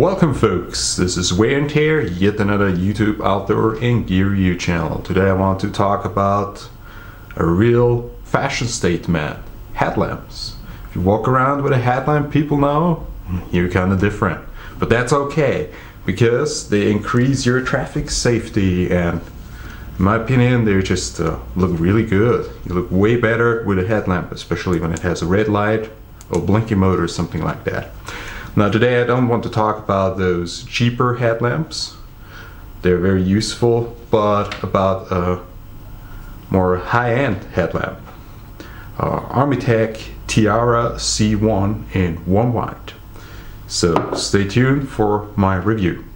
Welcome folks, this is Wear and Tear, yet another YouTube outdoor and gear review channel. Today I want to talk about a real fashion statement, headlamps. If you walk around with a headlamp, people know you're kind of different. But that's okay, because they increase your traffic safety, and in my opinion they just look really good. You look way better with a headlamp, especially when it has a red light or blinking mode or something like that. Now today I don't want to talk about those cheaper headlamps. They're very useful, but about a more high-end headlamp. Armytek Tiara C1 in warm white. So stay tuned for my review.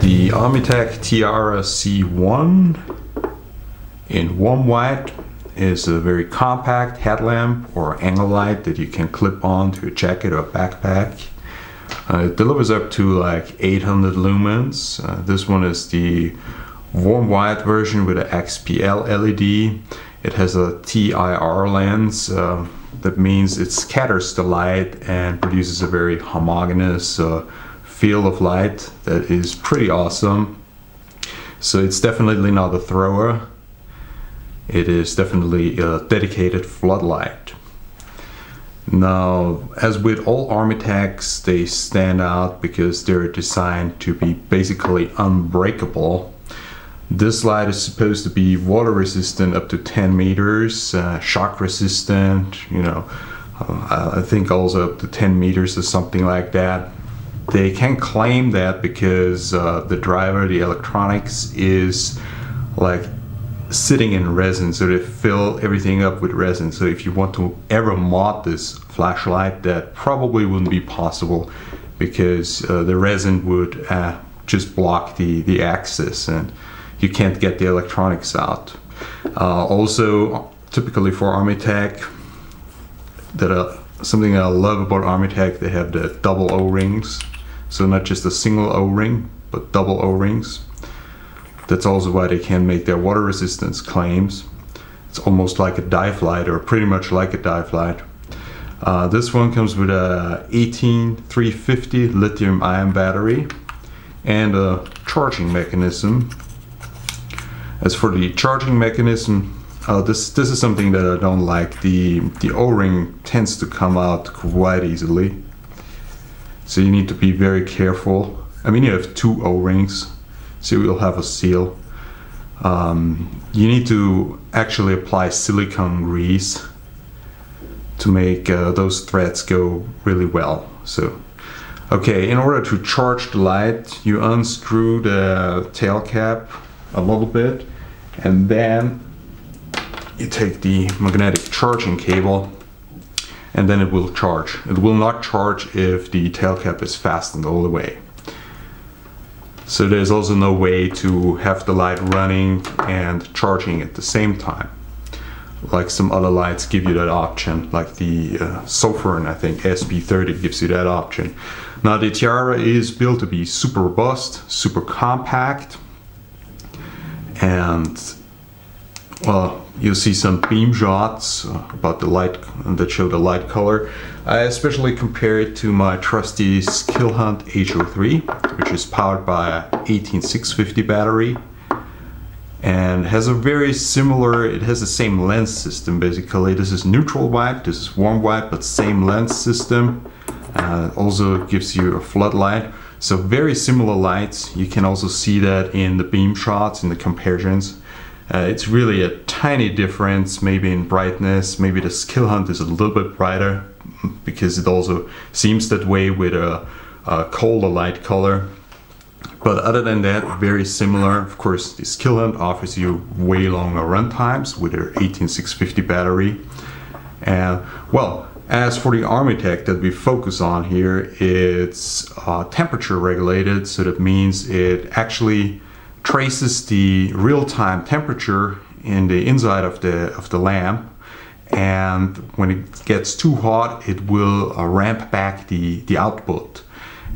The Armytek Tiara C1 in warm white is a very compact headlamp or angle light that you can clip on to a jacket or a backpack. It delivers up to like 800 lumens. This one is the warm white version with an XPL LED. It has a TIR lens. That means it scatters the light and produces a very homogeneous field of light that is pretty awesome. So it's definitely not a thrower. It is definitely a dedicated floodlight. Now, as with all Armyteks, they stand out because they're designed to be basically unbreakable. This light is supposed to be water resistant up to 10 meters, shock resistant, I think also up to 10 meters or something like that. They can claim that because the driver, the electronics, is like sitting in resin, so they fill everything up with resin. So if you want to ever mod this flashlight, that probably wouldn't be possible, because the resin would just block the axis and you can't get the electronics out. Also, typically for Armytek, something I love about Armytek, they have the double O-rings. So not just a single O-ring, but double O-rings. That's also why they can make their water resistance claims. It's almost like a dive light, or pretty much like a dive light. This one comes with a 18350 lithium-ion battery and a charging mechanism. As for the charging mechanism, this is something that I don't like. The O-ring tends to come out quite easily. So you need to be very careful. I mean, you have two O-rings, so you'll have a seal. You need to actually apply silicone grease to make those threads go really well. So, okay, in order to charge the light, you unscrew the tail cap a little bit, and then you take the magnetic charging cable, and then it will charge. It will not charge if the tail cap is fastened all the way. So there's also no way to have the light running and charging at the same time, like some other lights give you that option, like the Skilhunt, I think SP30 gives you that option. Now the Tiara is built to be super robust, super compact, and well, you'll see some beam shots about the light that show the light color. I especially compare it to my trusty Skilhunt H03, which is powered by a 18650 battery and has a very similar, it has the same lens system basically. This is neutral white, this is warm white, but same lens system. Also gives you a floodlight. So very similar lights. You can also see that in the beam shots, in the comparisons. It's really a tiny difference, maybe in brightness. Maybe the Skilhunt is a little bit brighter because it also seems that way with a colder light color. But other than that, very similar. Of course, the Skilhunt offers you way longer run times with their 18650 battery. And well, as for the Armytek that we focus on here, it's temperature regulated. So that means it actually traces the real-time temperature in the inside of the lamp, and when it gets too hot, it will ramp back the output.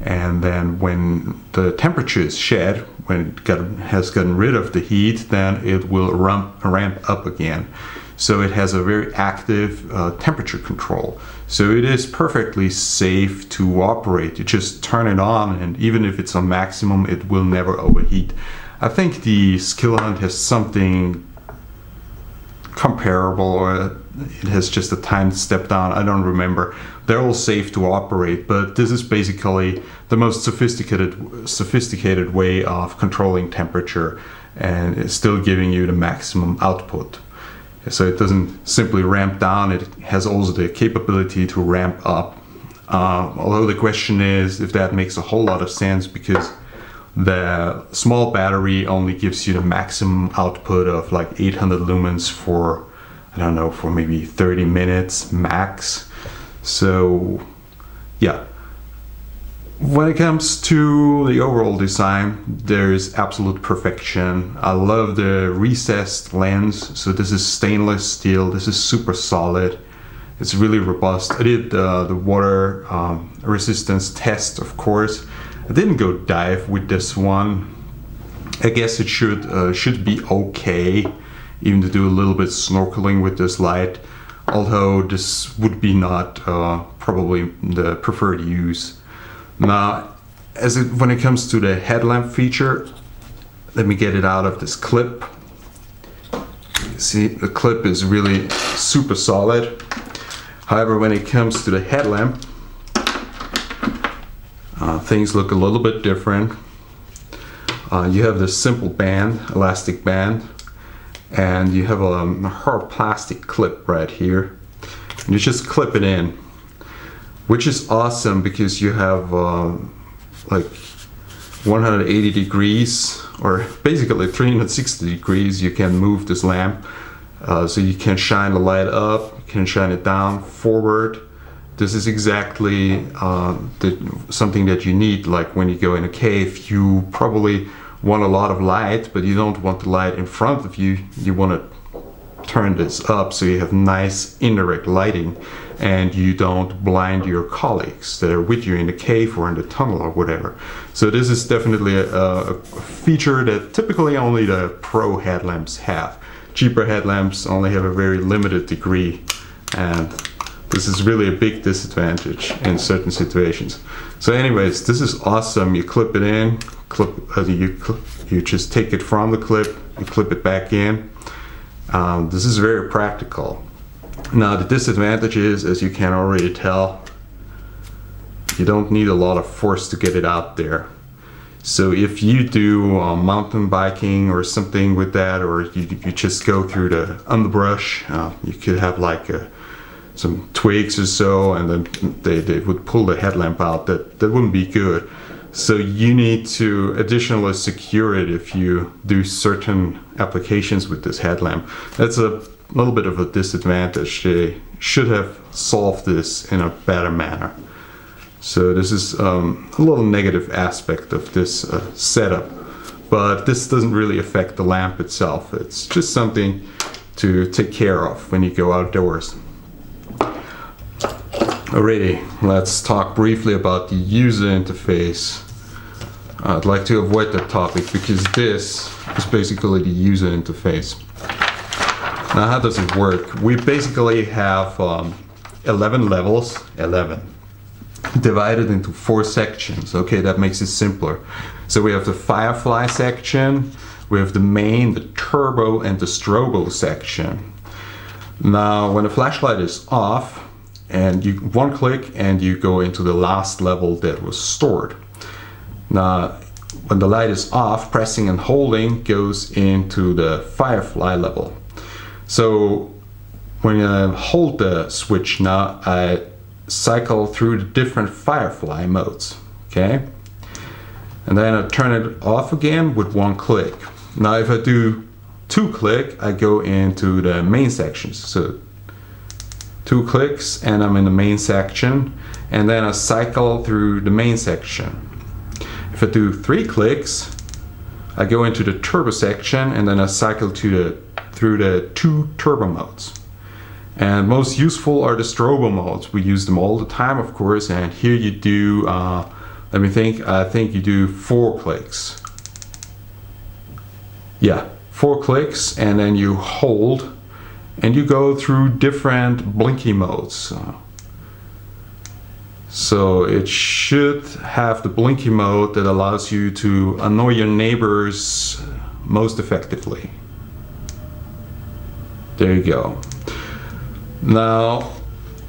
And then when the temperature is shed, when it has gotten rid of the heat, then it will ramp up again. So it has a very active temperature control. So it is perfectly safe to operate. You just turn it on, and even if it's on maximum, it will never overheat. I think the Skilhunt has something comparable, or it has just a time step down. I don't remember. They're all safe to operate, but this is basically the most sophisticated way of controlling temperature, and it's still giving you the maximum output. So it doesn't simply ramp down, it has also the capability to ramp up. Although the question is if that makes a whole lot of sense, because the small battery only gives you the maximum output of like 800 lumens for, I don't know, for maybe 30 minutes max. So yeah, when it comes to the overall design, there is absolute perfection. I love the recessed lens. So this is stainless steel. This is super solid. It's really robust. I did the water resistance test, of course. I didn't go dive with this one. I guess it should be okay, even to do a little bit snorkeling with this light. Although this would be not probably the preferred use. Now, when it comes to the headlamp feature, let me get it out of this clip. See, the clip is really super solid. However, when it comes to the headlamp, things look a little bit different. You have this simple band, elastic band, and you have a hard plastic clip right here. And you just clip it in, which is awesome because you have like 180 degrees, or basically 360 degrees. You can move this lamp, so you can shine the light up, you can shine it down, forward. This is exactly something that you need, like when you go in a cave. You probably want a lot of light, but you don't want the light in front of you. You want to turn this up so you have nice indirect lighting, and you don't blind your colleagues that are with you in the cave or in the tunnel or whatever. So this is definitely a feature that typically only the pro headlamps have. Cheaper headlamps only have a very limited degree, and this is really a big disadvantage in certain situations. So anyways, this is awesome. You clip it in, you just take it from the clip, you clip it back in. This is very practical. Now the disadvantage is, as you can already tell, you don't need a lot of force to get it out there. So if you do mountain biking or something with that, or you just go through the underbrush, you could have like some twigs or so, and then they would pull the headlamp out. That wouldn't be good. So you need to additionally secure it if you do certain applications with this headlamp. That's a little bit of a disadvantage. They should have solved this in a better manner. So this is a little negative aspect of this setup, but this doesn't really affect the lamp itself. It's just something to take care of when you go outdoors. Alrighty, let's talk briefly about the user interface. I'd like to avoid that topic because this is basically the user interface. Now, how does it work? We basically have 11 levels, divided into 4 sections. Okay, that makes it simpler. So we have the Firefly section, we have the main, the turbo, and the strobo section. Now, when the flashlight is off, and one click and you go into the last level that was stored. Now, when the light is off, pressing and holding goes into the firefly level. So when I hold the switch now, I cycle through the different firefly modes, okay? And then I turn it off again with one click. Now if I do 2 click, I go into the main sections. So 2 clicks and I'm in the main section, and then I cycle through the main section. If I do 3 clicks, I go into the turbo section, and then I cycle through the 2 turbo modes. And most useful are the strobo modes. We use them all the time, of course, and here you do, let me think, I think you do 4 clicks. Yeah, 4 clicks, and then you hold, and you go through different blinky modes. So it should have the blinky mode that allows you to annoy your neighbors most effectively. There you go. Now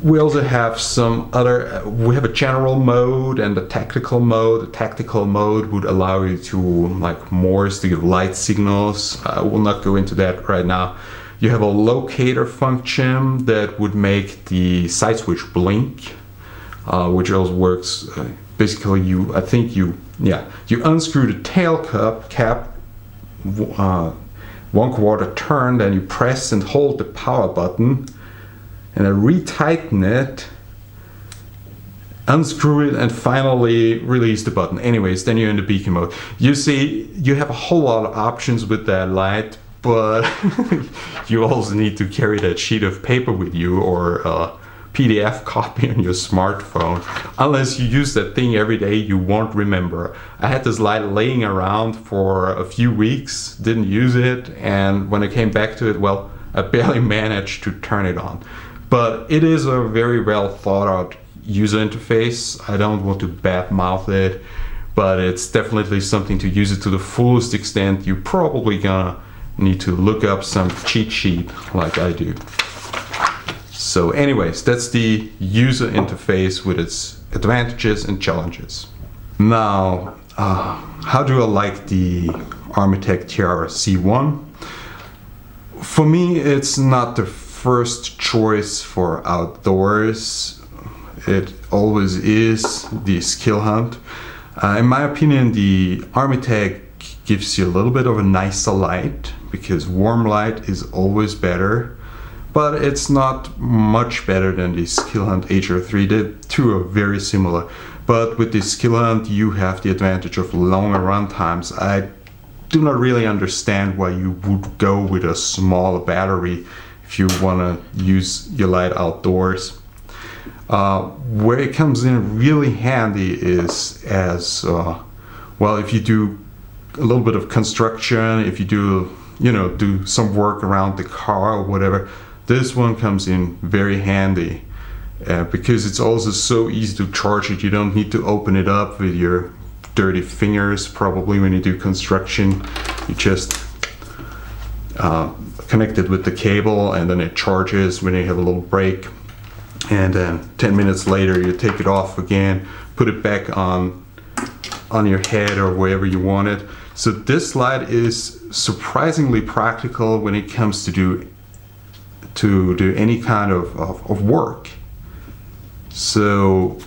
we also have some other, we have a general mode and a tactical mode. The tactical mode would allow you to like Morse to give light signals. I will not go into that right now. You have a locator function that would make the side switch blink, which also works. Basically, you unscrew the tail cap 1/4 turn, then you press and hold the power button, and I retighten it, unscrew it, and finally release the button. Anyways, then you're in the beacon mode. You see, you have a whole lot of options with that light, but you also need to carry that sheet of paper with you, or a PDF copy on your smartphone. Unless you use that thing every day, you won't remember. I had this light laying around for a few weeks, didn't use it, and when I came back to it, well, I barely managed to turn it on. But it is a very well thought out user interface. I don't want to badmouth it, but it's definitely something to use it to the fullest extent. You're probably gonna need to look up some cheat sheet like I do. So anyways, that's the user interface with its advantages and challenges. Now, how do I like the Armytek Tiara C1? For me, it's not the first choice for outdoors. It always is the Skilhunt. In my opinion, the Armytek gives you a little bit of a nicer light, because warm light is always better, but it's not much better than the Skilhunt H03. The two are very similar, but with the Skilhunt you have the advantage of longer run times. I do not really understand why you would go with a smaller battery if you want to use your light outdoors. Where it comes in really handy is as well, if you do a little bit of construction, if you do some work around the car or whatever, this one comes in very handy, because it's also so easy to charge it. You don't need to open it up with your dirty fingers probably when you do construction. You just connect it with the cable, and then it charges when you have a little break, and then 10 minutes later you take it off again, put it back on your head or wherever you want it. So this light is surprisingly practical when it comes to do any kind of work. So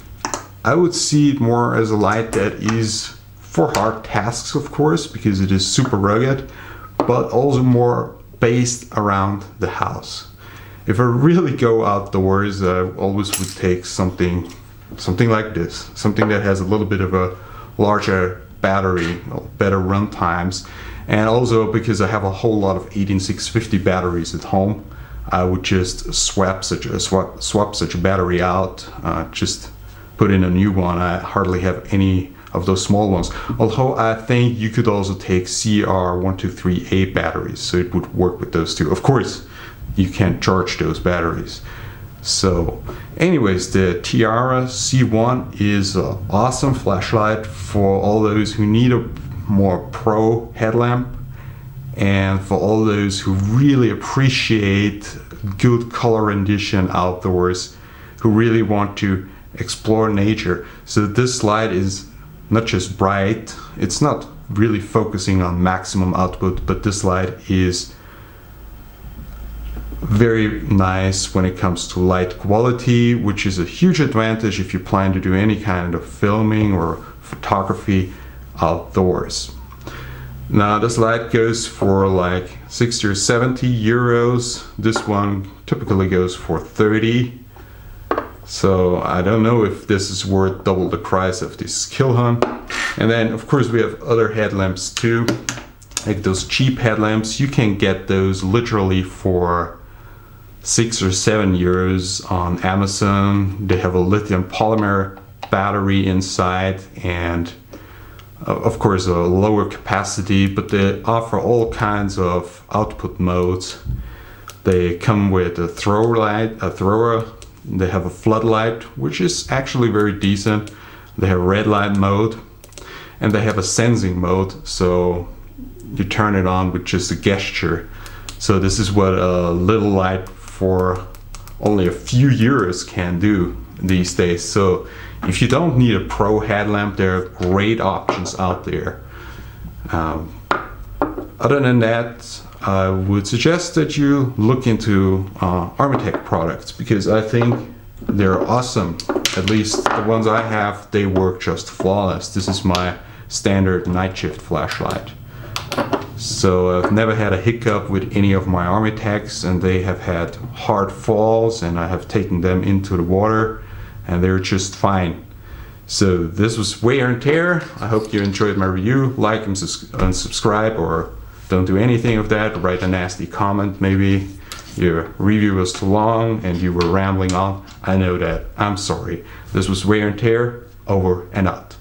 I would see it more as a light that is for hard tasks, of course, because it is super rugged, but also more based around the house. If I really go outdoors, I always would take something like this, something that has a little bit of a larger battery, better run times, and also because I have a whole lot of 18650 batteries at home, I would just swap such a battery out, just put in a new one. I hardly have any of those small ones, although I think you could also take CR123A batteries, so it would work with those too. Of course, you can't charge those batteries. So anyways, the Tiara C1 is an awesome flashlight for all those who need a more pro headlamp, and for all those who really appreciate good color rendition outdoors, who really want to explore nature. So this light is not just bright, it's not really focusing on maximum output, but this light is very nice when it comes to light quality, which is a huge advantage if you plan to do any kind of filming or photography outdoors. Now this light goes for like 60 or 70 euros. This one typically goes for 30. So I don't know if this is worth double the price of this Skilhunt. And then of course we have other headlamps too, like those cheap headlamps. You can get those literally for 6 or 7 euros on Amazon. They have a lithium polymer battery inside and of course a lower capacity, but they offer all kinds of output modes. They come with a thrower, they have a floodlight, which is actually very decent. They have red light mode, and they have a sensing mode, so you turn it on with just a gesture. So this is what a little light for only a few euros can do these days. So if you don't need a pro headlamp, there are great options out there. Other than that, I would suggest that you look into Armytek products, because I think they're awesome. At least the ones I have, they work just flawless. This is my standard night shift flashlight. So I've never had a hiccup with any of my Armyteks, and they have had hard falls, and I have taken them into the water and they're just fine. So this was Wear and Tear. I hope you enjoyed my review. Like and subscribe, or don't do anything of that. Write a nasty comment maybe. Your review was too long and you were rambling on. I know that. I'm sorry. This was Wear and Tear. Over and out.